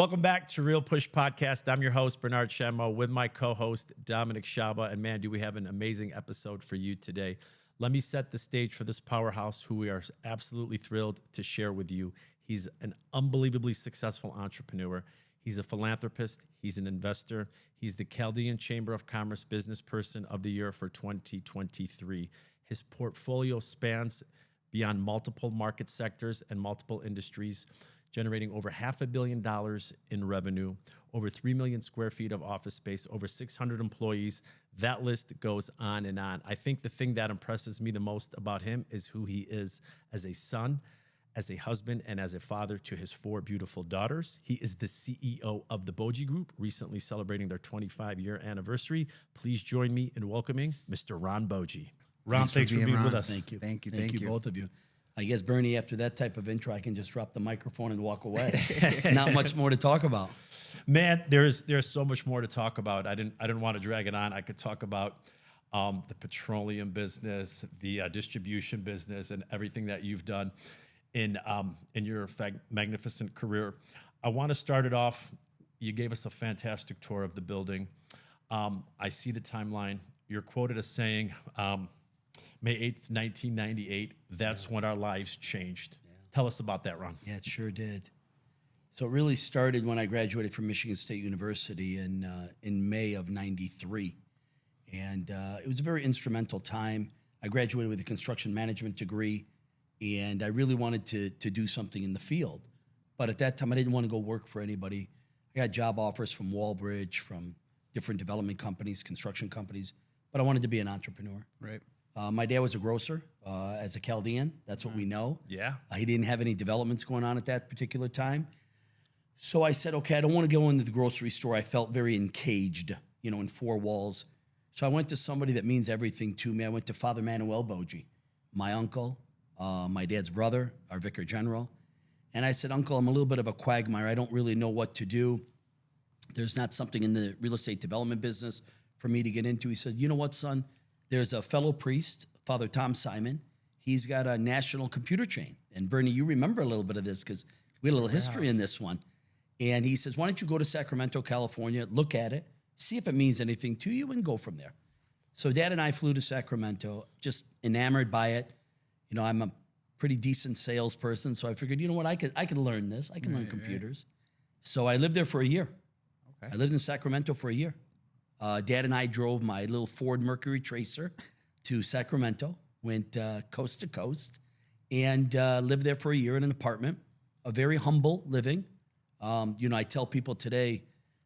Welcome back to Real Push Podcast. I'm your host, Bernard Shamo, with my co-host, Dominic Shaba. And man, do we have an amazing episode for you today. Let me set the stage for this powerhouse who we are absolutely thrilled to share with you. He's an unbelievably successful entrepreneur. He's a philanthropist. He's an investor. He's the Chaldean Chamber of Commerce Business Person of the Year for 2023. His portfolio spans beyond multiple market sectors and multiple industries, generating over $500 million in revenue, over 3 million square feet of office space, over 600 employees. That list goes on and on. I think the thing that impresses me the most about him is who he is as a son, as a husband, and as a father to his 4 beautiful daughters. He is the CEO of the Boji Group, recently celebrating their 25-year anniversary. Please join me in welcoming Mr. Ron Boji. Ron, thanks for being with us. Thank you. Thank you, both of you. I guess, Bernie, after that type of intro, I can just drop the microphone and walk away. Not much more to talk about. Man, there's so much more to talk about. I didn't want to drag it on. I could talk about the petroleum business, the distribution business, and everything that you've done in your magnificent career. I want to start it off. You gave us a fantastic tour of the building. I see the timeline. You're quoted as saying, May 8th, 1998, that's when our lives changed. Yeah. Tell us about that, Ron. Yeah, it sure did. So it really started when I graduated from Michigan State University in May of 93. And it was a very instrumental time. I graduated with a construction management degree, and I really wanted to do something in the field. But at that time, I didn't want to go work for anybody. I got job offers from Walbridge, from different development companies, construction companies, but I wanted to be an entrepreneur. Right. My dad was a grocer as a Chaldean. That's what we know. Yeah. He didn't have any developments going on at that particular time. So I said, okay, I don't want to go into the grocery store. I felt very encaged, in 4 walls. So I went to somebody that means everything to me. I went to Father Manuel Boji, my uncle, my dad's brother, our vicar general. And I said, Uncle, I'm a little bit of a quagmire. I don't really know what to do. There's not something in the real estate development business for me to get into. He said, you know what, son? There's a fellow priest, Father Tom Simon. He's got a national computer chain. And Bernie, you remember a little bit of this because we had a little history in this one. And he says, why don't you go to Sacramento, California, look at it, see if it means anything to you, and go from there. So Dad and I flew to Sacramento, just enamored by it. I'm a pretty decent salesperson, so I figured, you know what, I could learn this. I can learn computers. Right. So I lived there for a year. Okay. I lived in Sacramento for a year. Dad and I drove my little Ford Mercury Tracer to Sacramento, went coast to coast, and lived there for a year in an apartment, a very humble living. I tell people today,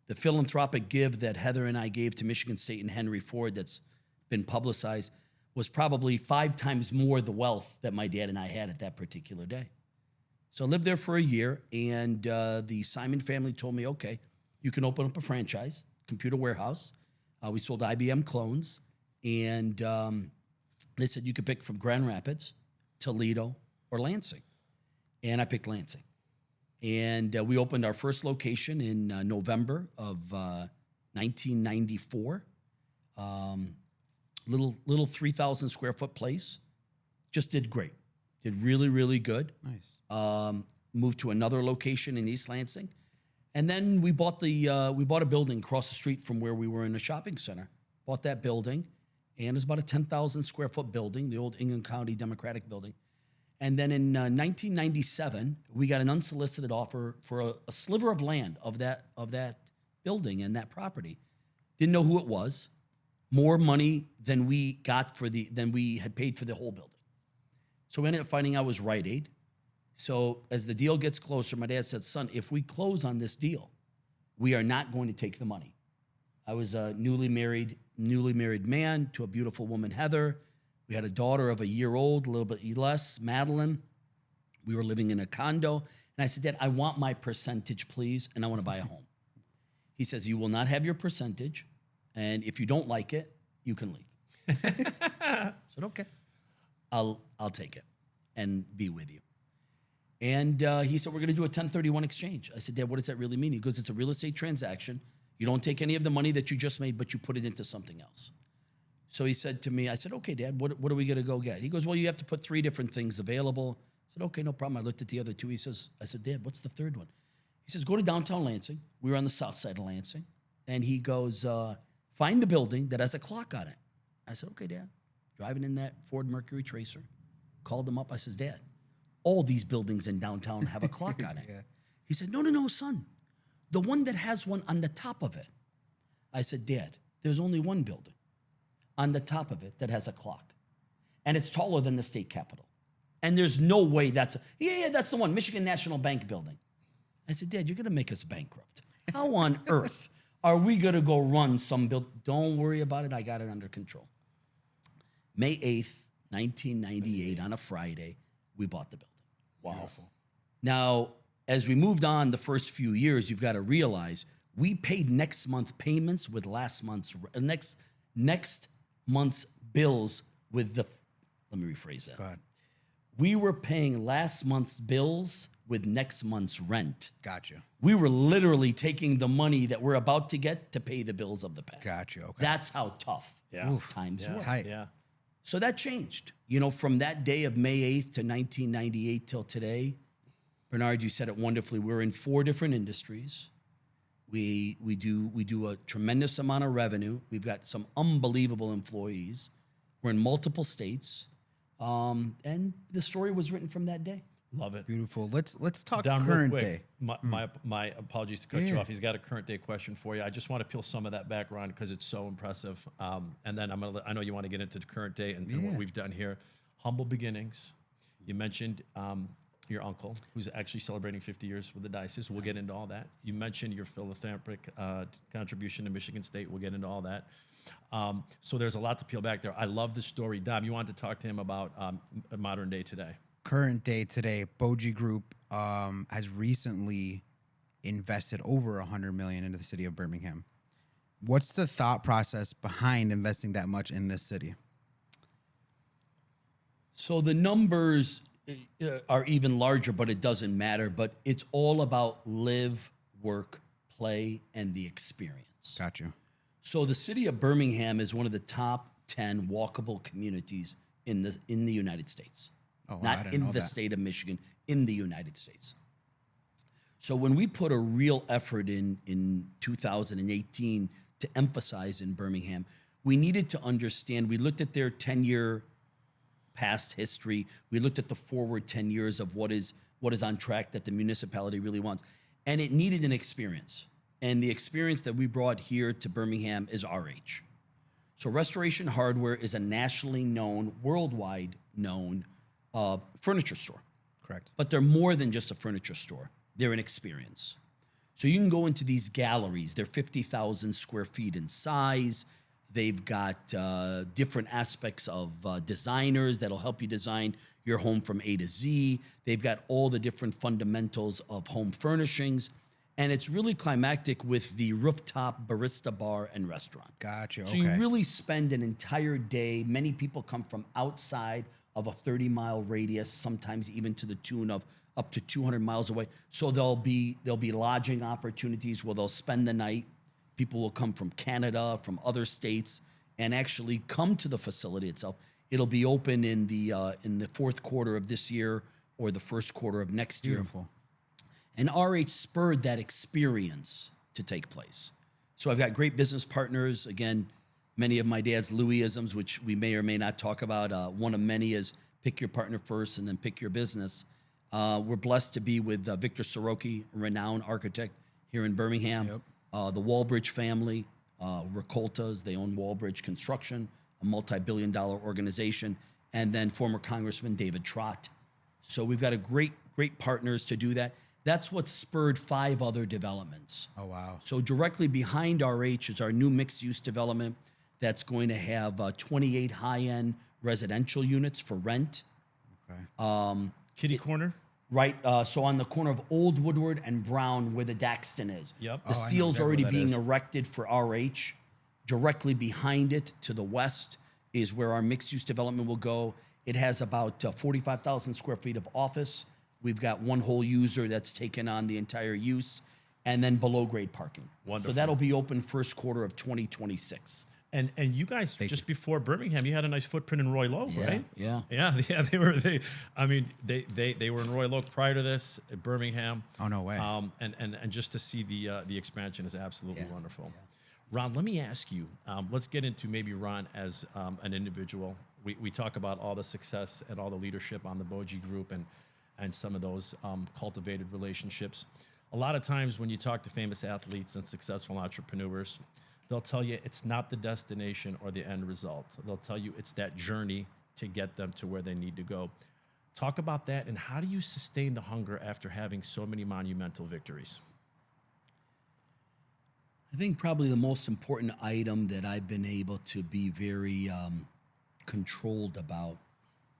the philanthropic give that Heather and I gave to Michigan State and Henry Ford that's been publicized was probably 5 times more the wealth that my dad and I had at that particular day. So I lived there for a year, and the Simon family told me, okay, you can open up a franchise, computer warehouse. We sold IBM clones, and they said you could pick from Grand Rapids, Toledo, or Lansing. And I picked Lansing. And we opened our first location in November of 1994. Little 3,000 square foot place. Just did great. Did really, really good. Nice. Moved to another location in East Lansing. And then we bought a building across the street from where we were in a shopping center. Bought that building, and it was about a 10,000 square foot building, the old Ingham County Democratic building. And then in 1997, we got an unsolicited offer for a sliver of land of that building and that property. Didn't know who it was. More money than we got than we had paid for the whole building. So we ended up finding out it was Rite Aid. So as the deal gets closer, my dad said, son, if we close on this deal, we are not going to take the money. I was a newly married man to a beautiful woman, Heather. We had a daughter of a year old, a little bit less, Madeline. We were living in a condo. And I said, Dad, I want my percentage, please, and I want to buy a home. He says, you will not have your percentage, and if you don't like it, you can leave. I said, okay, I'll take it and be with you. And he said, we're going to do a 1031 exchange. I said, Dad, what does that really mean? He goes, it's a real estate transaction. You don't take any of the money that you just made, but you put it into something else. So he said to me, I said, okay, Dad, what are we going to go get? He goes, well, you have to put 3 different things available. I said, okay, no problem. I looked at the other 2. I said, Dad, what's the third one? He says, go to downtown Lansing. We were on the south side of Lansing. And he goes, find the building that has a clock on it. I said, okay, Dad. Driving in that Ford Mercury Tracer. Called him up. I says, Dad, all these buildings in downtown have a clock on it. Yeah. He said, no, son. The one that has one on the top of it. I said, Dad, there's only one building on the top of it that has a clock. And it's taller than the state capitol. And there's no way that's the one, Michigan National Bank building. I said, Dad, you're going to make us bankrupt. How on earth are we going to go run some build? Don't worry about it. I got it under control. May 8th, 1998, on a Friday, we bought the building. Wow. Beautiful. Now, as we moved on the first few years, you've got to realize we paid next month payments with last month's next month's bills with the. Let me rephrase that. Go ahead. We were paying last month's bills with next month's rent. Got you. We were literally taking the money that we're about to get to pay the bills of the past. Got you. Okay. That's how tough times were. Tight. Yeah. So that changed. You know, from that day of May 8th to 1998 till today, Bernard, you said it wonderfully. We're in 4 different industries. We do a tremendous amount of revenue. We've got some unbelievable employees. We're in multiple states. And the story was written from that day. Love it. Beautiful. Let's talk Dom, real current quick, day. My apologies to cut you Yeah. off. He's got a current day question for you. I just want to peel some of that back, Ron, because it's so impressive. And then I know you want to get into the current day and what we've done here. Humble beginnings. You mentioned your uncle, who's actually celebrating 50 years with the diocese. We'll get into all that. You mentioned your philanthropic contribution to Michigan State. We'll get into all that. So there's a lot to peel back there. I love the story. Dom, you wanted to talk to him about modern day today. Current day today, Boji Group has recently invested over $100 million into the city of Birmingham. What's the thought process behind investing that much in this city? So the numbers are even larger, but it doesn't matter. But it's all about live, work, play, and the experience. Got you. So the city of Birmingham is one of the top 10 walkable communities in the United States. Oh, wow, I Not didn't in know the that. state of Michigan, in the United States. So when we put a real effort in 2018 to emphasize in Birmingham, we needed to understand, we looked at their 10-year past history. We looked at the forward 10 years of what is on track that the municipality really wants. And it needed an experience. And the experience that we brought here to Birmingham is RH. So Restoration Hardware is a nationally known, worldwide known furniture store. Correct. But they're more than just a furniture store. They're an experience. So you can go into these galleries. They're 50,000 square feet in size. They've got different aspects of designers that'll help you design your home from A to Z. They've got all the different fundamentals of home furnishings. And it's really climactic with the rooftop barista bar and restaurant. Gotcha. So Okay. you really spend an entire day. Many people come from outside of a 30-mile radius, sometimes even to the tune of up to 200 miles away. So there'll be lodging opportunities where they'll spend the night. People will come from Canada, from other states, and actually come to the facility itself. It'll be open in the fourth quarter of this year or the first quarter of next year. Beautiful. And RH spurred that experience to take place. So I've got great business partners. Again, many of my dad's Louieisms, which we may or may not talk about. One of many is pick your partner first and then pick your business. We're blessed to be with Victor Soroki, a renowned architect here in Birmingham. Yep. The Walbridge family, Ricoltas, they own Walbridge Construction, a multi-billion-dollar organization, and then former Congressman David Trott. So we've got a great partners to do that. That's what spurred 5 other developments. Oh, wow. So directly behind RH is our new mixed-use development that's going to have 28 high-end residential units for rent. Okay. Kitty corner. Right, so on the corner of Old Woodward and Brown, where the Daxton is. Yep. The Oh, I know steel's exactly already where that being is. erected for RH. Directly behind it, to the west, is where our mixed-use development will go. It has about 45,000 square feet of office. We've got one whole user that's taken on the entire use, and then below-grade parking. Wonderful. So that'll be open first quarter of 2026. And you guys just before Birmingham, you had a nice footprint in Royal Oak, right? Yeah. Yeah. They were in Royal Oak prior to this at Birmingham. Oh, no way. And just to see the expansion is absolutely wonderful. Ron, let me ask you. Let's get into maybe Ron as an individual. We talk about all the success and all the leadership on the Boji Group and some of those cultivated relationships. A lot of times when you talk to famous athletes and successful entrepreneurs, they'll tell you it's not the destination or the end result. They'll tell you it's that journey to get them to where they need to go. Talk about that, and how do you sustain the hunger after having so many monumental victories? I think probably the most important item that I've been able to be very controlled about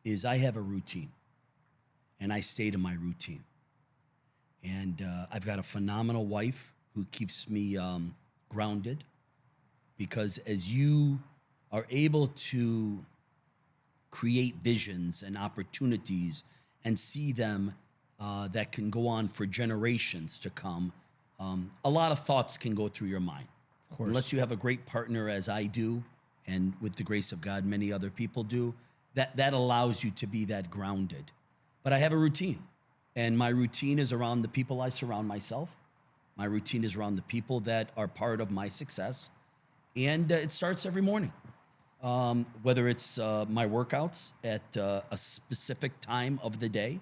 is I have a routine, and I stay to my routine. And I've got a phenomenal wife who keeps me grounded, because as you are able to create visions and opportunities and see them that can go on for generations to come, a lot of thoughts can go through your mind. Of course. Unless you have a great partner, as I do, and with the grace of God, many other people do, that allows you to be that grounded. But I have a routine, and my routine is around the people I surround myself. My routine is around the people that are part of my success. And it starts every morning, whether it's my workouts at a specific time of the day.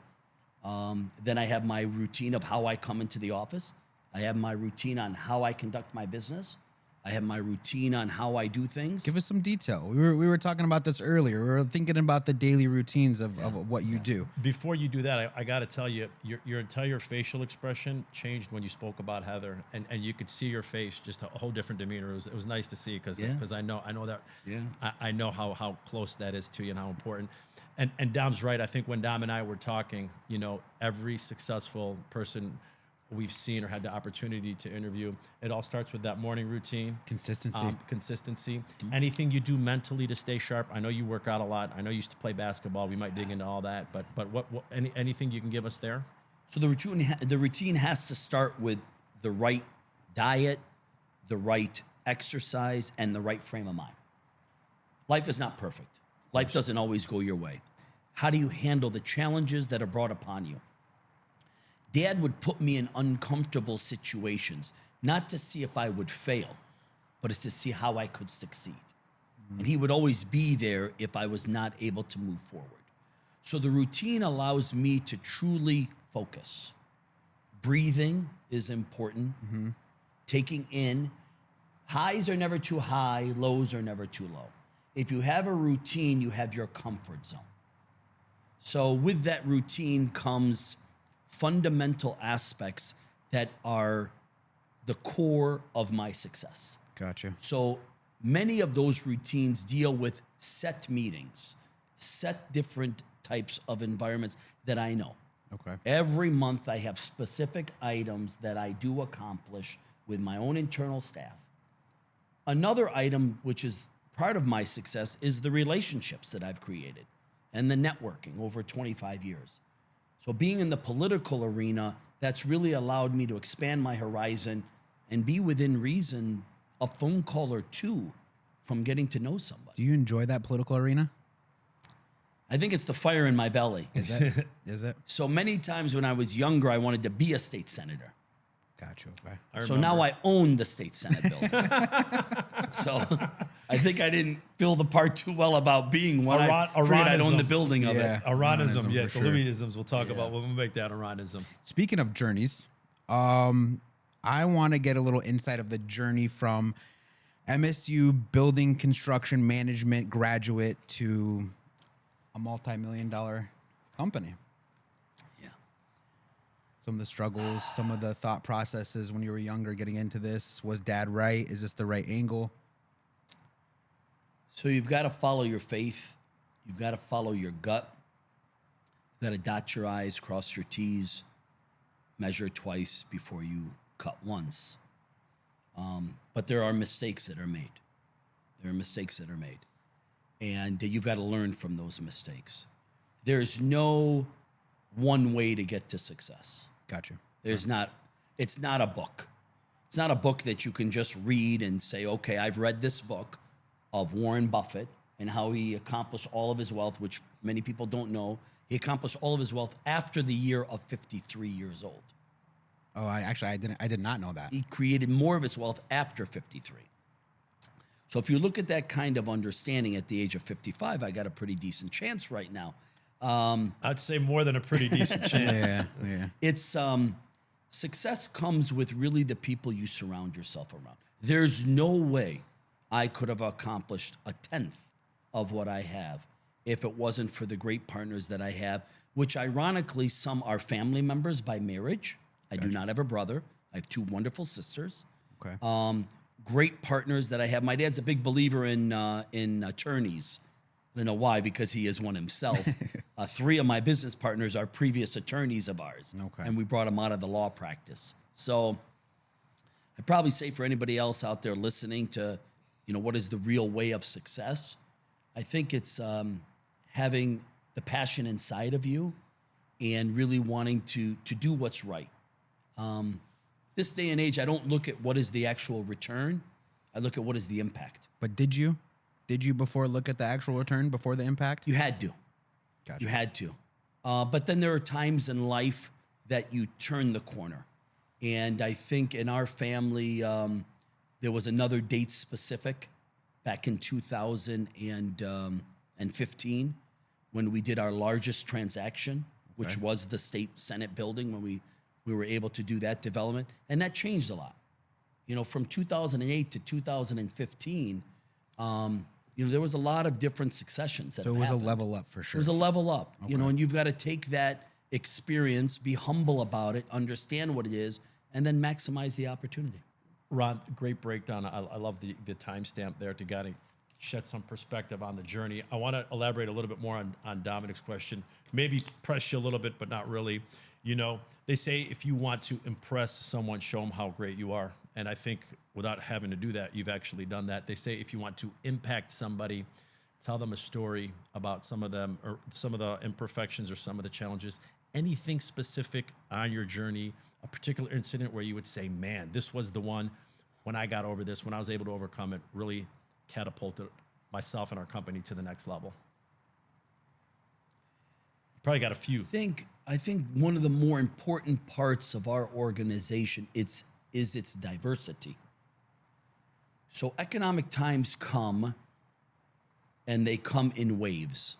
Then I have my routine of how I come into the office. I have my routine on how I conduct my business. I have my routine on how I do things. Give us some detail. We were talking about this earlier. We were thinking about the daily routines of what you do. Before you do that, I got to tell you, your entire facial expression changed when you spoke about Heather, and you could see your face, just a whole different demeanor. It was nice to see, because I know that I know how close that is to you and how important. And Dom's right. I think when Dom and I were talking, every successful person we've seen or had the opportunity to interview, it all starts with that morning routine. Consistency. Anything you do mentally to stay sharp. I know you work out a lot. I know you used to play basketball. We might dig into all that, but anything you can give us there? So the routine has to start with the right diet, the right exercise, and the right frame of mind. Life is not perfect. Life doesn't always go your way. How do you handle the challenges that are brought upon you? Dad would put me in uncomfortable situations, not to see if I would fail, but it's to see how I could succeed. And he would always be there if I was not able to move forward. So the routine allows me to truly focus. Breathing is important. Taking in. Highs are never too high, lows are never too low. If you have a routine, you have your comfort zone. So with that routine comes fundamental aspects that are the core of my success. Gotcha. So many of those routines deal with set meetings, set different types of environments that I know. Okay. Every month I have specific items that I do accomplish with my own internal staff. Another item, which is part of my success, is the relationships that I've created and the networking over 25 years. So being in the political arena, that's really allowed me to expand my horizon and be within reason a phone call or two from getting to know somebody. Do you enjoy that political arena? I think it's the fire in my belly. Is that is it? So many times when I was younger, I wanted to be a state senator. Gotcha. Okay. So now I own the state senate building. So I think I didn't fill the part too well about being one. I figured I'd own the building of it. A Ronism, for the sure. Louieisms we'll talk about. We'll make that a Ronism. Speaking of journeys, I want to get a little insight of the journey from MSU building construction management graduate to a multi-million-dollar company. Yeah. Some of the struggles, some of the thought processes when you were younger getting into this. Was dad right? Is this the right angle? So you've got to follow your faith. You've got to follow your gut. You've got to dot your I's, cross your T's, measure twice before you cut once. But there are mistakes that are made. There are mistakes that are made. And you've got to learn from those mistakes. There's no one way to get to success. Gotcha. There's not, it's not a book. It's not a book that you can just read and say, okay, I've read this book. of Warren Buffett and how he accomplished all of his wealth, which many people don't know. He accomplished all of his wealth after the year of 53 years old. Oh, I did not know that. He created more of his wealth after 53. So if you look at that kind of understanding at the age of 55, I got a pretty decent chance right now. I'd say more than a pretty decent chance. Yeah. It's success comes with really the people you surround yourself around. There's no way I could have accomplished a tenth of what I have if it wasn't for the great partners that I have, which ironically, some are family members by marriage. I do not have a brother. I have two wonderful sisters. Okay. Great partners that I have. My dad's a big believer in attorneys. I don't know why, because he is one himself. Three of my business partners are previous attorneys of ours. Okay. And we brought them out of the law practice. So I'd probably say for anybody else out there listening to, what is the real way of success? I think it's having the passion inside of you and really wanting to do what's right. This day and age, I don't look at what is the actual return. I look at what is the impact. But did you before look at the actual return before the impact? You had to. Gotcha. You had to. But then there are times in life that you turn the corner. And I think in our family, there was another date specific back in 2015 when we did our largest transaction, which was the state Senate building, when we were able to do that development. And that changed a lot. From 2008 to 2015, there was a lot of different successions. So it was a level up for sure. It was a level up, and you've got to take that experience, be humble about it, understand what it is, and then maximize the opportunity. Ron, great breakdown. I love the timestamp there to kind of shed some perspective on the journey. I want to elaborate a little bit more on Dominic's question, maybe press you a little bit, but not really. They say if you want to impress someone, show them how great you are. And I think without having to do that, you've actually done that. They say if you want to impact somebody, tell them a story about some of them or some of the imperfections or some of the challenges, anything specific on your journey, a particular incident where you would say, man, this was the one when I got over this, when I was able to overcome it, really catapulted myself and our company to the next level. Probably got a few. I think one of the more important parts of our organization is its diversity. So economic times come, and they come in waves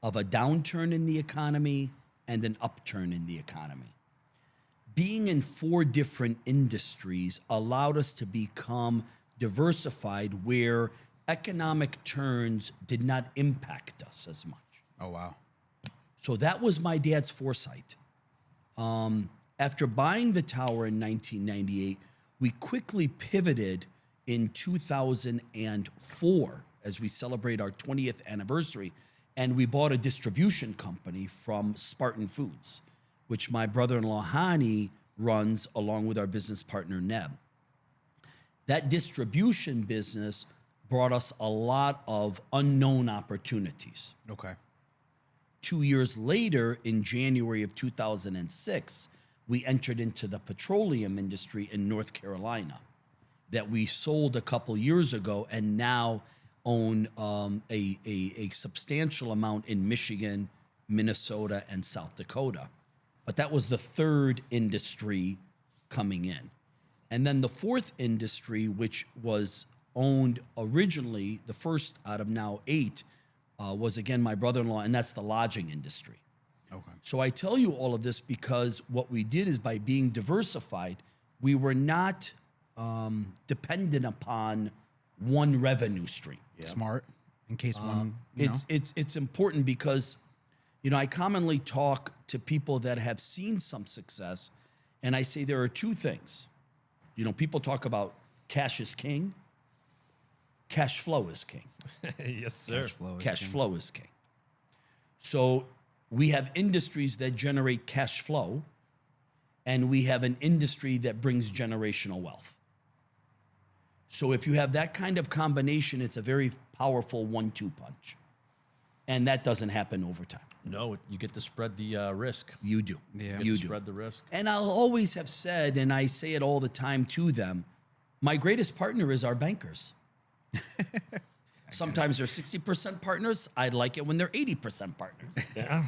of a downturn in the economy and an upturn in the economy. Being in 4 different industries allowed us to become diversified where economic turns did not impact us as much. Oh, wow. So that was my dad's foresight. After buying the tower in 1998, we quickly pivoted in 2004 as we celebrate our 20th anniversary, and we bought a distribution company from Spartan Foods, which my brother-in-law Hani runs along with our business partner Neb. That distribution business brought us a lot of unknown opportunities. Okay. 2 years later, in January of 2006, we entered into the petroleum industry in North Carolina that we sold a couple years ago and now own a substantial amount in Michigan, Minnesota, and South Dakota. But that was the third industry coming in. And then the fourth industry, which was owned originally, the first out of now 8, was again my brother-in-law, and that's the lodging industry. Okay. So I tell you all of this because what we did is by being diversified, we were not dependent upon one revenue stream. Smart. In case one, It's important because, I commonly talk to people that have seen some success, and I say there are 2 things. People talk about cash is king. Cash flow is king. Yes, sir. Cash flow is king. So we have industries that generate cash flow, and we have an industry that brings generational wealth. So if you have that kind of combination, it's a very powerful 1-2 punch. And that doesn't happen over time. No, you get to spread the risk. You do. Yeah. You to do. spread the risk. And I'll always have said, and I say it all the time to them, my greatest partner is our bankers. Sometimes they're 60% partners. I like it when they're 80% partners. Yeah.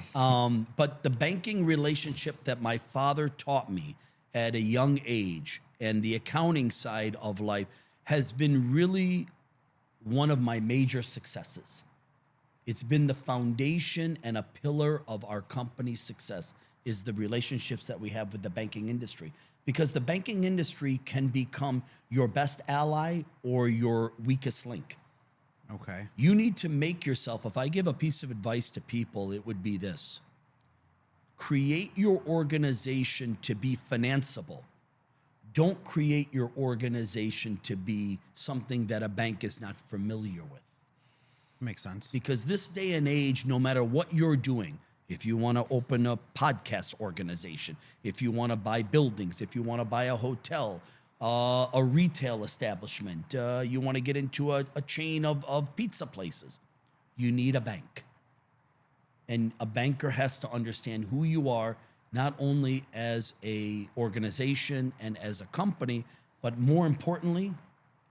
But the banking relationship that my father taught me at a young age and the accounting side of life has been really one of my major successes. It's been the foundation and a pillar of our company's success is the relationships that we have with the banking industry. Because the banking industry can become your best ally or your weakest link. Okay. You need to make yourself, if I give a piece of advice to people, it would be this. Create your organization to be financeable. Don't create your organization to be something that a bank is not familiar with. Makes sense. Because this day and age, no matter what you're doing, if you want to open a podcast organization, if you want to buy buildings, if you want to buy a hotel, a retail establishment, you want to get into a chain of pizza places, you need a bank. And a banker has to understand who you are, not only as a organization and as a company, but more importantly,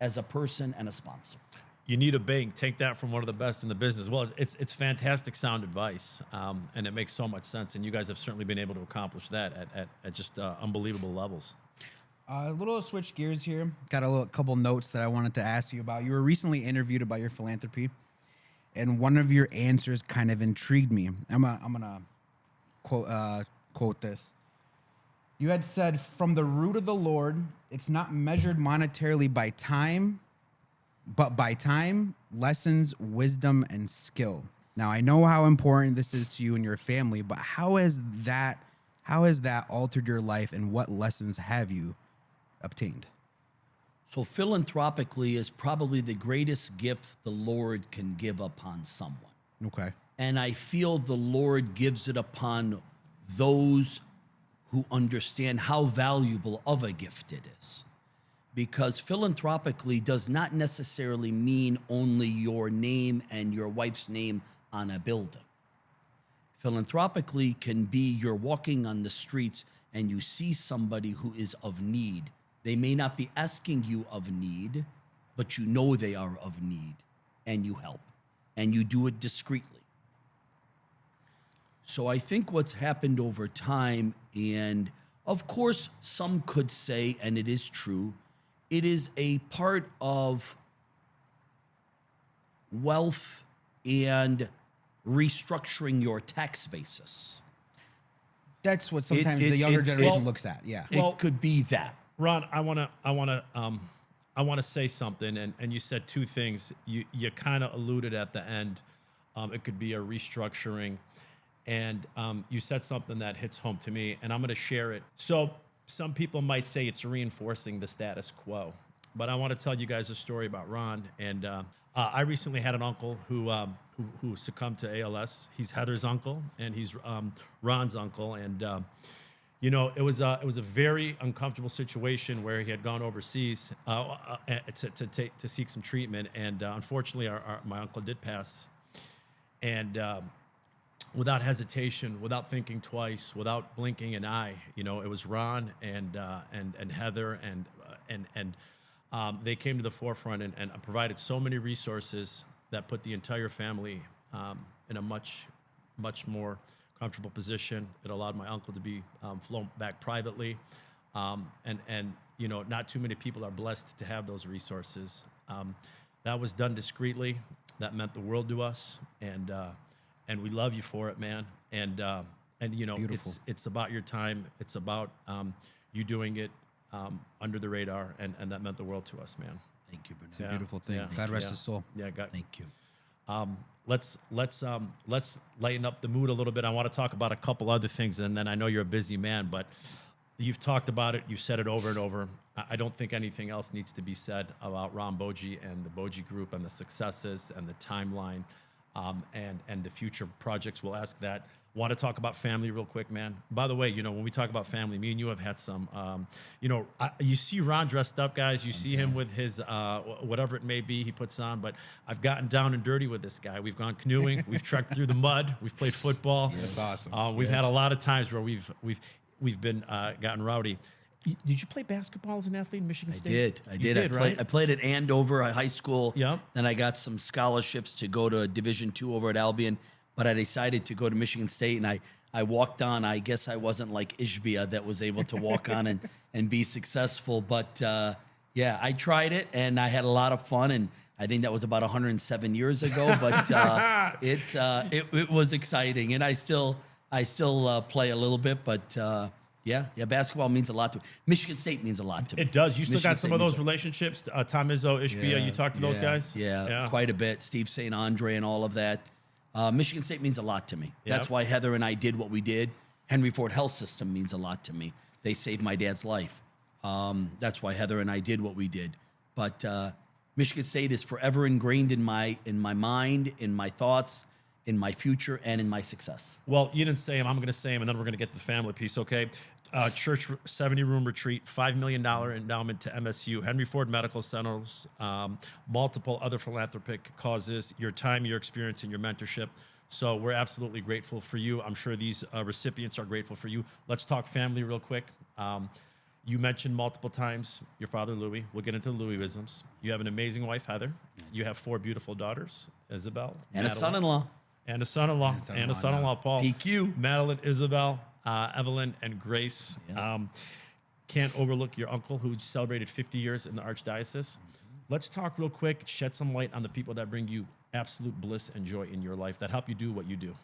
as a person and a sponsor. You need a bank. Take that from one of the best in the business. Well, it's fantastic sound advice, and it makes so much sense. And you guys have certainly been able to accomplish that at just unbelievable levels. A little switch gears here. Got a couple notes that I wanted to ask you about. You were recently interviewed about your philanthropy, and one of your answers kind of intrigued me. I'm gonna quote this. You had said, "From the root of the Lord, it's not measured monetarily by time, but by time, lessons, wisdom, and skill." Now, I know how important this is to you and your family, but how has that altered your life, and what lessons have you obtained? So philanthropically is probably the greatest gift the Lord can give upon someone. Okay. And I feel the Lord gives it upon those who understand how valuable of a gift it is. Because philanthropically does not necessarily mean only your name and your wife's name on a building. Philanthropically can be you're walking on the streets and you see somebody who is of need. They may not be asking you of need, but you know they are of need, and you help, and you do it discreetly. So I think what's happened over time, and of course some could say, and it is true, it is a part of wealth and restructuring your tax basis. That's what sometimes the younger generation looks at. Yeah. Well- It could be that. Ron, I wanna say something, and you said two things. You kind of alluded at the end. It could be a restructuring, and you said something that hits home to me, and I'm gonna share it. So some people might say it's reinforcing the status quo, but I want to tell you guys a story about Ron. And I recently had an uncle who succumbed to ALS. He's Heather's uncle, and he's Ron's uncle, and. It was a very uncomfortable situation where he had gone overseas to seek some treatment, and unfortunately, my uncle did pass. And without hesitation, without thinking twice, without blinking an eye, it was Ron and Heather, and they came to the forefront and provided so many resources that put the entire family in a much more comfortable position. It allowed my uncle to be flown back privately, and not too many people are blessed to have those resources. That was done discreetly. That meant the world to us, and we love you for it, man. And Beautiful. it's about your time. It's about you doing it under the radar, and that meant the world to us, man. Thank you, Bernard. It's a beautiful thing. Yeah. God rest Yeah. his soul. Yeah, God. Thank you. Let's lighten up the mood a little bit. I want to talk about a couple other things, and then I know you're a busy man, but you've talked about it. You've said it over and over. I don't think anything else needs to be said about Ron Boji and the Boji Group and the successes and the timeline, and the future projects. We'll ask that. Want to talk about family real quick, man. By the way, when we talk about family, me and you have had some, you see Ron dressed up, guys. You see him with his, whatever it may be he puts on, but I've gotten down and dirty with this guy. We've gone canoeing. We've trekked through the mud. We've played football. That's awesome. We've had a lot of times where we've been gotten rowdy. Did you play basketball as an athlete in Michigan I State? did. I You did. did, right? I played at Andover High School. Yep. Then I got some scholarships to go to Division II over at Albion, but I decided to go to Michigan State, and I walked on. I guess I wasn't like Ishbia that was able to walk on and be successful. But yeah, I tried it, and I had a lot of fun. And I think that was about 107 years ago. But it was exciting, and I still play a little bit. But yeah, basketball means a lot to me. Michigan State means a lot to me. It does. You still Michigan got some State of means those relationships. Tom Izzo, Ishbia, you talked to those guys? Yeah, quite a bit. Steve St. Andre and all of that. Michigan State means a lot to me. Yep. That's why Heather and I did what we did. Henry Ford Health System means a lot to me. They saved my dad's life. That's why Heather and I did what we did. But Michigan State is forever ingrained in my mind, in my thoughts, in my future, and in my success. Well, you didn't say him. I'm going to say him, and then we're going to get to the family piece, okay? Church 70-room retreat, $5 million endowment to MSU, Henry Ford Medical Centers, multiple other philanthropic causes, your time, your experience, and your mentorship. So we're absolutely grateful for you. I'm sure these recipients are grateful for you. Let's talk family real quick. You mentioned multiple times your father, Louie. We'll get into the Louieisms. You have an amazing wife, Heather. You have 4 beautiful daughters, Isabel. And a Madeline, son-in-law. and a son-in-law. And a son-in-law, Paul. PQ. Madeline, Isabel, Evelyn, and Grace. Yeah. Can't overlook your uncle who celebrated 50 years in the Archdiocese. Let's talk real quick, shed some light on the people that bring you absolute bliss and joy in your life, that help you do what you do.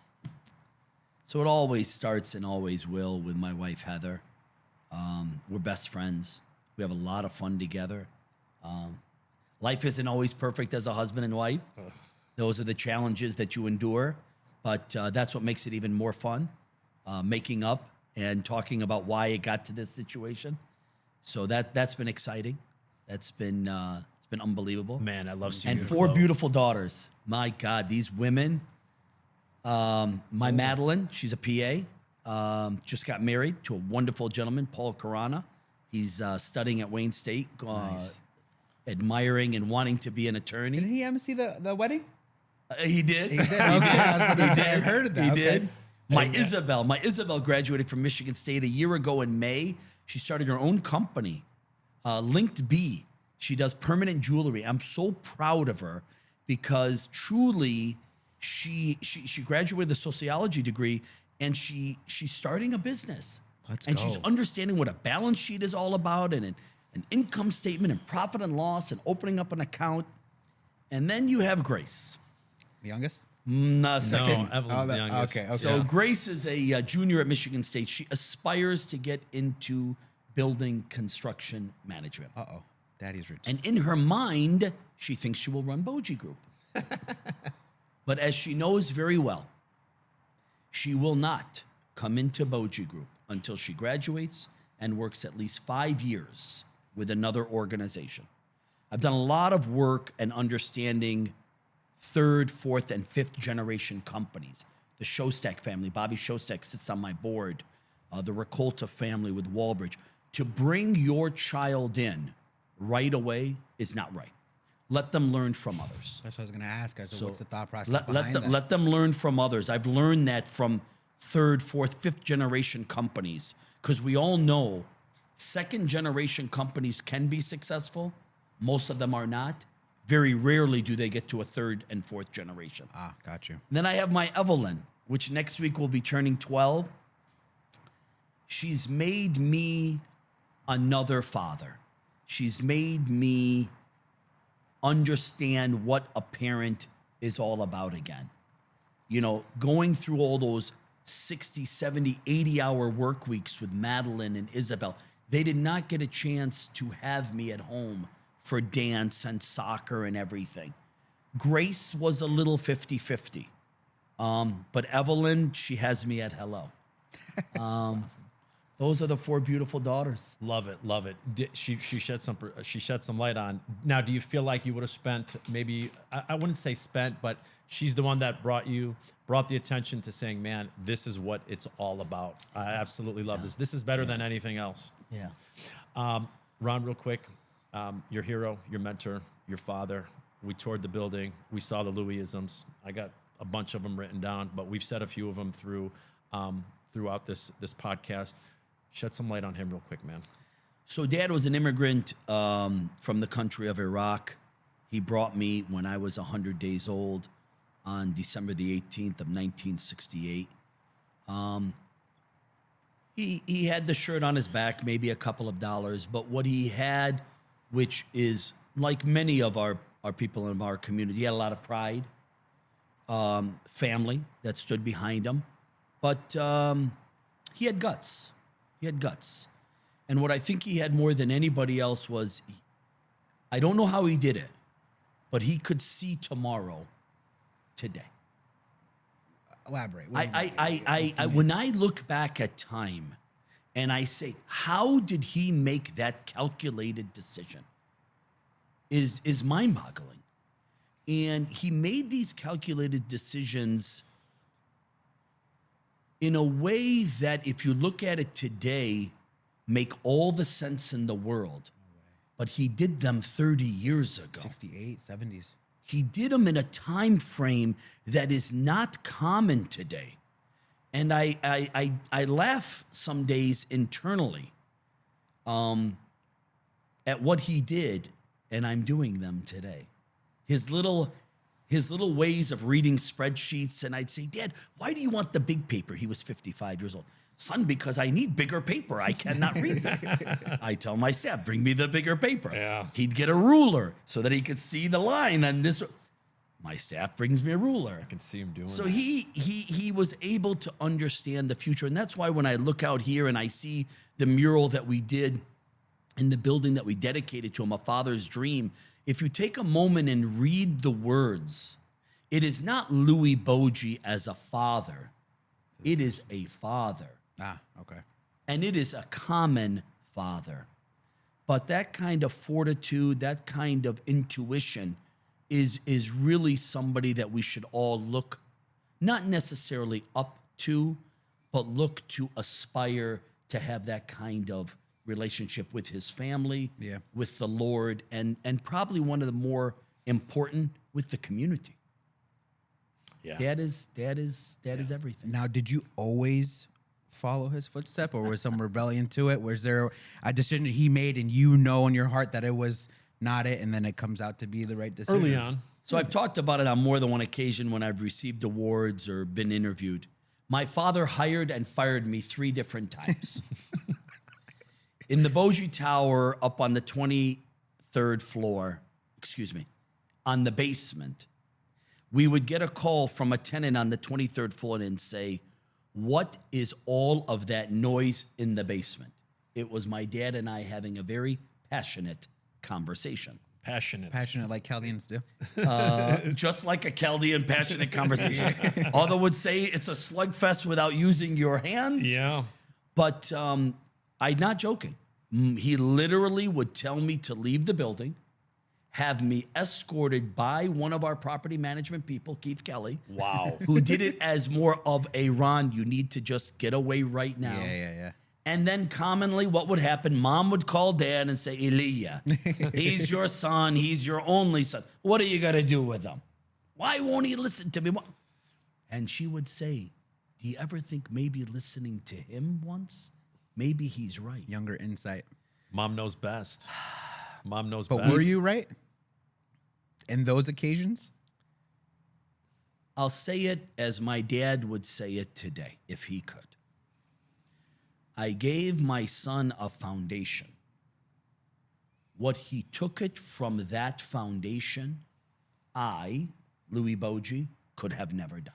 So it always starts and always will with my wife, Heather. We're best friends. We have a lot of fun together. Life isn't always perfect as a husband and wife. Those are the challenges that you endure, but that's what makes it even more fun, making up and talking about why it got to this situation. So that's been exciting. It's been unbelievable. Man, I love seeing And you 4 glow. beautiful daughters. My God, these women. My Madeline, she's a PA, just got married to a wonderful gentleman, Paul Carana. He's studying at Wayne State, admiring and wanting to be an attorney. Didn't he MC the wedding? He did. He did. Okay, I was about to say, I heard of that. He Okay. did. My Isabel graduated from Michigan State a year ago in May. She started her own company, Linked B. She does permanent jewelry. I'm so proud of her because truly she graduated with a sociology degree and she's starting a business. Let's She's go. understanding what a balance sheet is all about and an income statement and profit and loss and opening up an account. And then you have Grace. The youngest? No, Second. Evelyn's the youngest. okay. So Yeah. Grace is a junior at Michigan State. She aspires to get into building construction management. Uh-oh. Daddy's rich. And in her mind, she thinks she will run Boji Group. But as she knows very well, she will not come into Boji Group until she graduates and works at least 5 years with another organization. I've done a lot of work and understanding 3rd, 4th, and 5th generation companies. The Shostak family, Bobby Shostak sits on my board. The Ricolta family with Walbridge. To bring your child in right away is not right. Let them learn from others. That's what I was going to ask. So what's the thought process Let behind that? let them learn from others. I've learned that from 3rd, 4th, 5th generation companies because we all know 2nd generation companies can be successful. Most of them are not. Very rarely do they get to a 3rd and 4th generation. Ah, got you. Then I have my Evelyn, which next week will be turning 12. She's made me another father. She's made me understand what a parent is all about again. You know, going through all those 60, 70, 80-hour work weeks with Madeline and Isabel, they did not get a chance to have me at home for dance and soccer and everything. Grace was a little 50-50. But Evelyn, she has me at hello. Those are the 4 beautiful daughters. Love it, love it. She shed some light on. Now, do you feel like you would have spent maybe I wouldn't say spent, but she's the one that brought the attention to saying, man, this is what it's all about. I absolutely love this. This is better than anything else. Yeah. Ron, real quick, your hero, your mentor, your father. We toured the building. We saw the Louieisms. I got a bunch of them written down, but we've said a few of them throughout this podcast. Shed some light on him real quick, man. So Dad was an immigrant from the country of Iraq. He brought me when I was 100 days old on December the 18th of 1968. He had the shirt on his back, maybe a couple of dollars, but what he had, which is like many of our people in our community, he had a lot of pride, family that stood behind him, but he had guts. He had guts. And what I think he had more than anybody else was, I don't know how he did it, but he could see tomorrow today. Elaborate. When I look back at time and I say, how did he make that calculated decision? Is mind-boggling. And he made these calculated decisions in a way that, if you look at it today, make all the sense in the world. But he did them 30 years ago. 68, 70s. He did them in a time frame that is not common today. And I laugh some days internally at what he did, and I'm doing them today. His little ways of reading spreadsheets, and I'd say, Dad, why do you want the big paper? He was 55 years old. Son, because I need bigger paper. I cannot read this. I tell my staff, bring me the bigger paper. Yeah. He'd get a ruler so that he could see the line on this. My staff brings me a ruler. I can see him doing So that. he was able to understand the future. And that's why when I look out here and I see the mural that we did in the building that we dedicated to him, A Father's Dream, if you take a moment and read the words, it is not Louis Boji as a father. It is a father. Ah, okay. And it is a common father. But that kind of fortitude, that kind of intuition is really somebody that we should all look, not necessarily up to, but look to aspire to have that kind of relationship with his family, Yeah. with the Lord, and probably one of the more important, with the community. Yeah. That is everything. Now, did you always follow his footstep, or was some rebellion to it? Was there a decision he made and you know in your heart that it was not it, and then it comes out to be the right decision? Early on. So I've talked about it on more than one occasion when I've received awards or been interviewed. My father hired and fired me 3 different times. In the Boji Tower up on the 23rd floor, on the basement, we would get a call from a tenant on the 23rd floor and say, what is all of that noise in the basement? It was my dad and I having a very passionate conversation. Passionate. Passionate like Chaldeans do. Just like a Chaldean passionate conversation. Although would say it's a slugfest without using your hands. Yeah. But I'm not joking. He literally would tell me to leave the building, have me escorted by one of our property management people, Keith Kelly. Wow. Who did it as more of a, Ron, you need to just get away right now. Yeah. And then commonly what would happen, Mom would call Dad and say, Elia, he's your son. He's your only son. What are you going to do with him? Why won't he listen to me? And she would say, do you ever think maybe listening to him once, maybe he's right? Younger insight. Mom knows best. Mom knows But best. were you right in those occasions? I'll say it as my dad would say it today, if he could. I gave my son a foundation. What he took it from that foundation, I, Louis Boji, could have never done.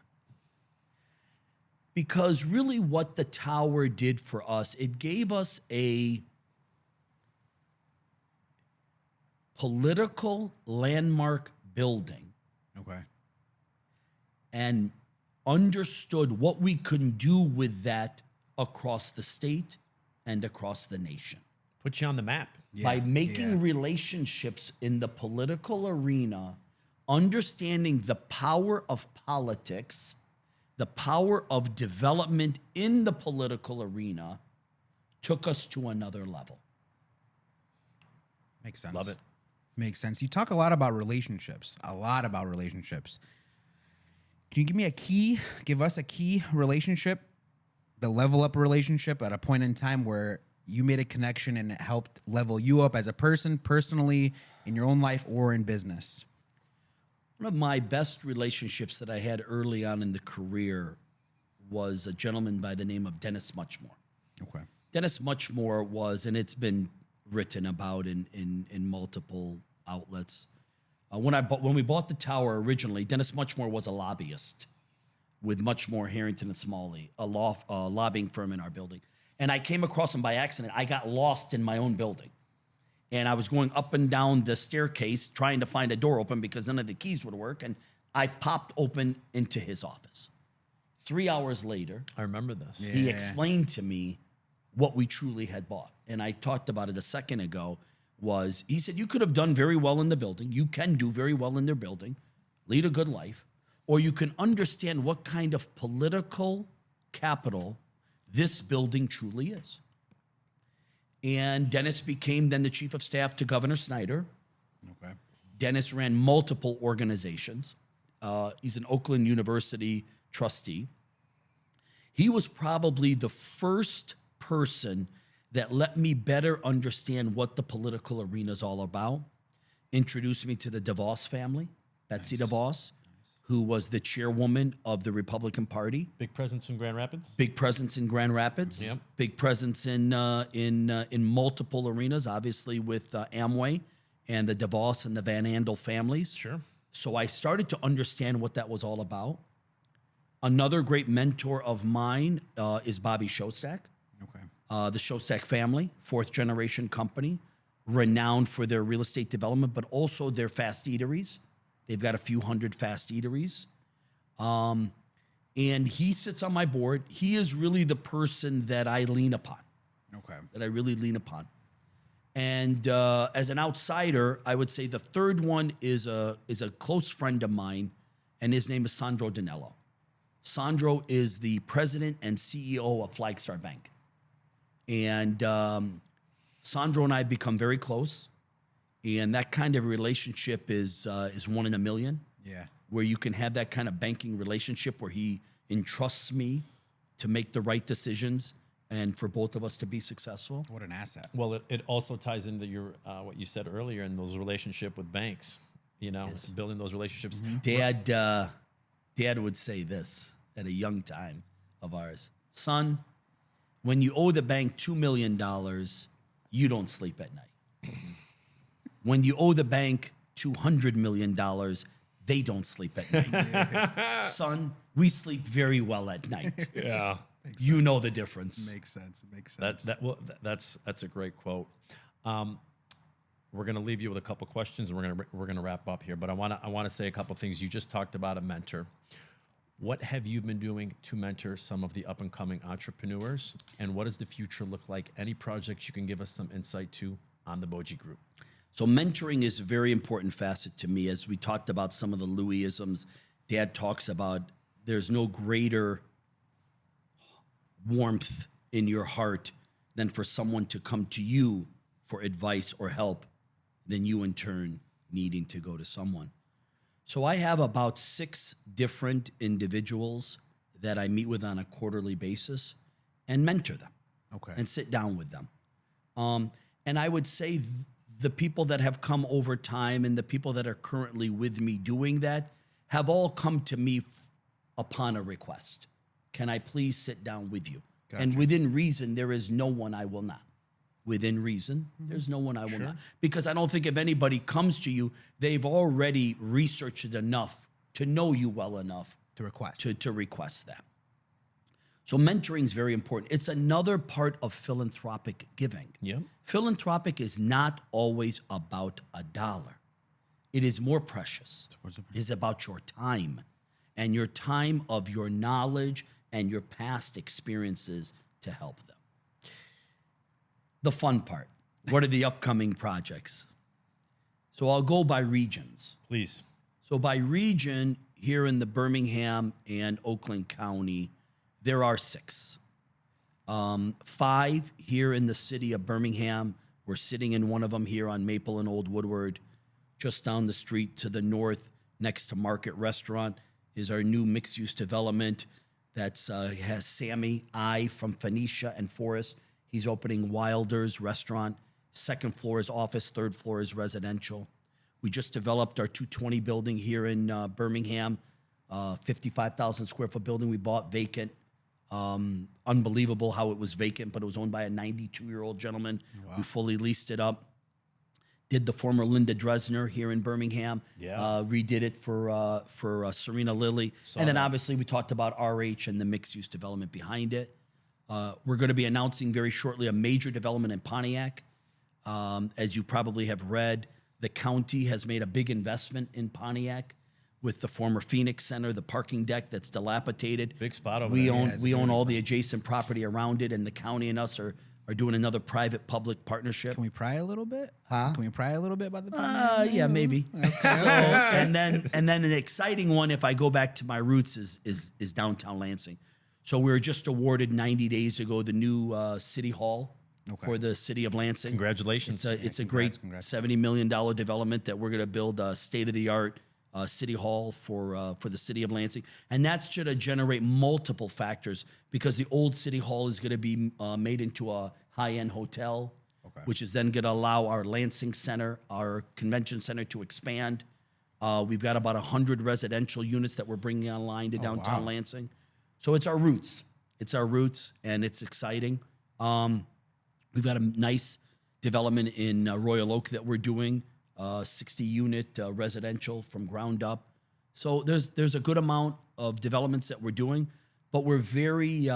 Because really what the tower did for us, it gave us a political landmark building Okay. and understood what we can do with that across the state and across the nation. Put you on the map. By making relationships in the political arena, understanding the power of politics, the power of development in the political arena, took us to another level. Makes sense. Love it. Makes sense. You talk a lot about relationships. Can you give us a key relationship, the level up relationship at a point in time where you made a connection and it helped level you up as a person, personally, in your own life or in business? One of my best relationships that I had early on in the career was a gentleman by the name of Dennis Muchmore. Okay. Dennis Muchmore was, and it's been written about in multiple outlets. When we bought the tower originally, Dennis Muchmore was a lobbyist with Muchmore, Harrington, and Smalley, a lobbying firm in our building. And I came across him by accident. I got lost in my own building. And I was going up and down the staircase trying to find a door open because none of the keys would work. And I popped open into his office. 3 hours later, I remember this. he explained to me what we truly had bought. And I talked about it a second ago. He said, you could have done very well in the building. You can do very well in their building, lead a good life, or you can understand what kind of political capital this building truly is. And Dennis became then the chief of staff to Governor Snyder. Okay. Dennis ran multiple organizations. He's an Oakland University trustee. He was probably the first person that let me better understand what the political arena is all about. Introduced me to the DeVos family, Betsy DeVos, who was the chairwoman of the Republican Party. Big presence in Grand Rapids. Big presence in Grand Rapids. Yep. Big presence in multiple arenas, obviously with Amway and the DeVos and the Van Andel families. Sure. So I started to understand what that was all about. Another great mentor of mine is Bobby Shostak. Okay. The Shostak family, fourth generation company, renowned for their real estate development, but also their fast eateries. They've got a few hundred fast eateries. And he sits on my board. He is really the person that I lean upon. Okay. That I really lean upon. And as an outsider, I would say the third one is a close friend of mine, and his name is Sandro Danello. Sandro is the president and CEO of Flagstar Bank. And Sandro and I have become very close. And that kind of relationship is one in a million. Yeah. Where you can have that kind of banking relationship where he entrusts me to make the right decisions and for both of us to be successful. What an asset. Well, it also ties into your what you said earlier in those relationship with banks. You know, building those relationships. Dad would say this at a young time of ours. Son, when you owe the bank $2 million, you don't sleep at night. When you owe the bank $200 million, they don't sleep at night. Son, we sleep very well at night. Yeah. You know the difference. Makes sense. Makes sense. That's a great quote. We're gonna leave you with a couple questions, and we're gonna wrap up here. But I wanna say a couple things. You just talked about a mentor. What have you been doing to mentor some of the up and coming entrepreneurs, and what does the future look like? Any projects you can give us some insight to on the Boji Group? So mentoring is a very important facet to me. As we talked about some of the Louieisms, Dad talks about there's no greater warmth in your heart than for someone to come to you for advice or help than you in turn needing to go to someone. So I have about 6 different individuals that I meet with on a quarterly basis and mentor them. Okay. And sit down with them. And I would say the people that have come over time and the people that are currently with me doing that have all come to me upon a request. Can I please sit down with you? Gotcha. And within reason, there is no one I will not. Within reason, there's no one I will not. Because I don't think if anybody comes to you, they've already researched it enough to know you well enough To request. to request that. So mentoring is very important. It's another part of philanthropic giving. Yeah. Philanthropic is not always about a dollar. It is more precious. It is about your time and your time of your knowledge and your past experiences to help them. The fun part. What are the upcoming projects? So I'll go by regions. Please. So by region, here in the Birmingham and Oakland County, there are 6. 5 here in the city of Birmingham. We're sitting in one of them here on Maple and Old Woodward. Just down the street to the north, next to Market Restaurant, is our new mixed-use development that has Sammy I from Phoenicia and Forest. He's opening Wilder's restaurant. Second floor is office, third floor is residential. We just developed our 220 building here in Birmingham, 55,000 square foot building we bought vacant. Unbelievable how it was vacant, but it was owned by a 92-year-old gentleman who fully leased it up. Did the former Linda Dresner here in Birmingham. Redid it for Serena Lilly. And then obviously we talked about RH and the mixed-use development behind it. We're going to be announcing very shortly a major development in Pontiac. As you probably have read, the county has made a big investment in Pontiac with the former Phoenix Center, the parking deck that's dilapidated. Big spot over we there. We own all the adjacent property around it, and the county and us are doing another private-public partnership. Can we pry a little bit? Huh? Can we pry a little bit about the? Yeah, maybe. So, and then an exciting one, if I go back to my roots, is downtown Lansing. So we were just awarded 90 days ago the new city hall for the city of Lansing. Congratulations. It's a great $70 million development that we're going to build a state-of-the-art city hall for the city of Lansing. And that's going to generate multiple factors because the old city hall is going to be made into a high-end hotel, which is then going to allow our Lansing Center, our convention center to expand. We've got about 100 residential units that we're bringing online to downtown Lansing. So it's our roots. It's our roots, and it's exciting. We've got a nice development in Royal Oak that we're doing, 60-unit residential from ground up. So there's a good amount of developments that we're doing, but we're very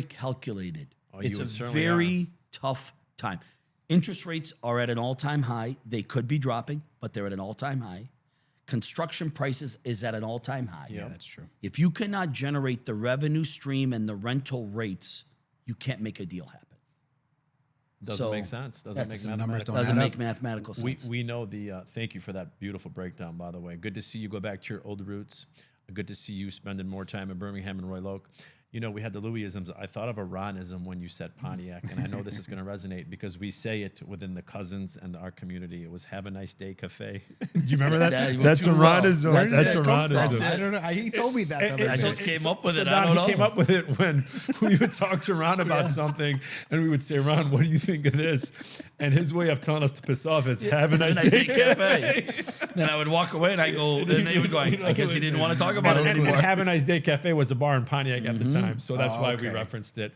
calculated. It's a very tough time. Interest rates are at an all-time high. They could be dropping, but they're at an all-time high. Construction prices is at an all-time high. Yeah, that's true. If you cannot generate the revenue stream and the rental rates, you can't make a deal happen. Doesn't make sense. Doesn't make mathematical sense. We know the. Thank you for that beautiful breakdown, by the way. Good to see you go back to your old roots. Good to see you spending more time in Birmingham and Royal Oak. You know, we had the Louieisms. I thought of a Ronism when you said Pontiac, and I know this is going to resonate because we say it within the cousins and our community. It was "Have a nice day, cafe." Do you remember that? That's a Ronism. That's a Ronism. I don't know. He told me that. I just came up with it. I don't know. He came up with it when we would talk to Ron about something, and we would say, "Ron, what do you think of this?" And his way of telling us to piss off is "Have a nice day, cafe." Then I would walk away, and I go, and they would go, "I guess he didn't want to talk about it anymore." And "Have a nice day, cafe" was a bar in Pontiac at the time. So that's why we referenced it.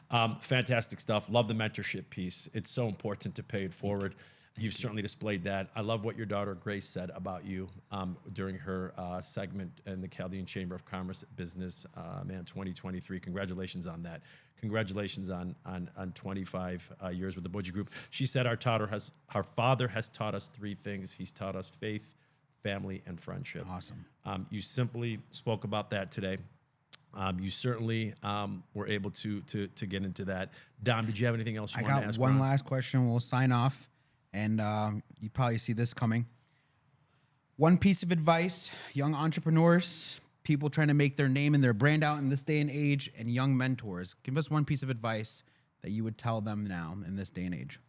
Fantastic stuff. Love the mentorship piece. It's so important to pay it forward. You've certainly displayed that. I love what your daughter Grace said about you during her segment in the Chaldean Chamber of Commerce Business, 2023. Congratulations on that. Congratulations on 25 years with the Boji Group. She said our father has taught us three things. He's taught us faith, family, and friendship. Awesome. You simply spoke about that today. You certainly were able to get into that. Dom, did you have anything else you wanted to ask? I got one Ron? last question. We'll sign off, and you probably see this coming. One piece of advice, young entrepreneurs, people trying to make their name and their brand out in this day and age, and young mentors. Give us one piece of advice that you would tell them now in this day and age.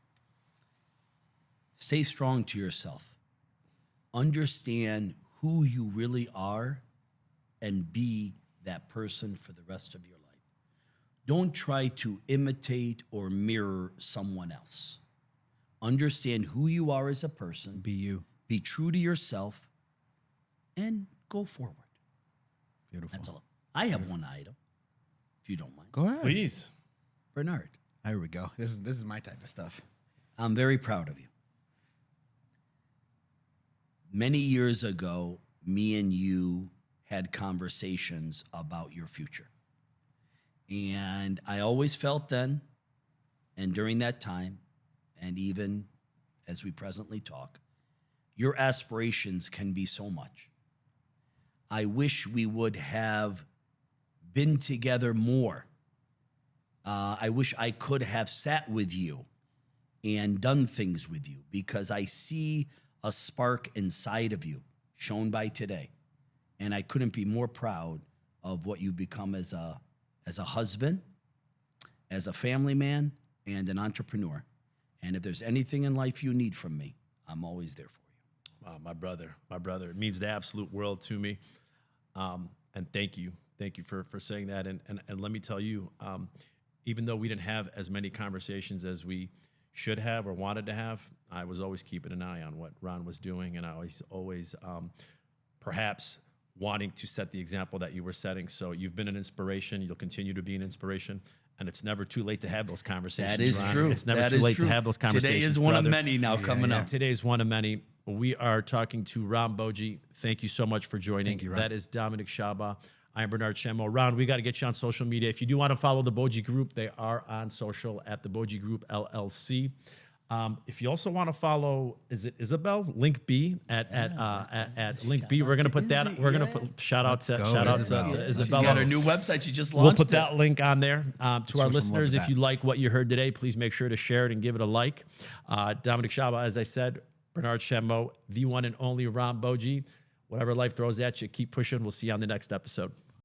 Stay strong to yourself. Understand who you really are and be that person for the rest of your life. Don't try to imitate or mirror someone else. Understand who you are as a person. Be you. Be true to yourself and go forward. Beautiful. That's all. I have one item, if you don't mind. Go ahead. Please. Bernard, There we go. This is my type of stuff. I'm very proud of you. Many years ago, me and you had conversations about your future. And I always felt then, and during that time, and even as we presently talk, your aspirations can be so much. I wish we would have been together more. I wish I could have sat with you and done things with you because I see a spark inside of you shown by today. And I couldn't be more proud of what you've become as a husband, as a family man, and an entrepreneur. And if there's anything in life you need from me, I'm always there for you. Wow, my brother. It means the absolute world to me. And thank you for saying that. And let me tell you, even though we didn't have as many conversations as we should have or wanted to have, I was always keeping an eye on what Ron was doing, and I always perhaps wanting to set the example that you were setting. So you've been an inspiration. You'll continue to be an inspiration. And it's never too late to have those conversations. That is Ron. true. It's never That too is late true. to have those conversations. Today is one brother. of many now coming up. Today's one of many. We are talking to Ron Boji. Thank you so much for joining. Thank you, Ron. That is Dominic Shaba. I'm Bernard Shemo. Ron, we got to get you on social media. If you do want to follow the Boji Group, they are on social at the Boji Group LLC. If you also want to follow, is it Isabel? Link B at Link B. We're gonna put that. We're gonna put shout out to Isabel. Isabella. She's got her new website. She just We'll launched put it. that link on there. To our some love listeners, to if that. you like what you heard today, please make sure to share it and give it a like. Dominic Shaba, as I said, Bernard Shemo, the one and only Ron Boji. Whatever life throws at you, keep pushing. We'll see you on the next episode.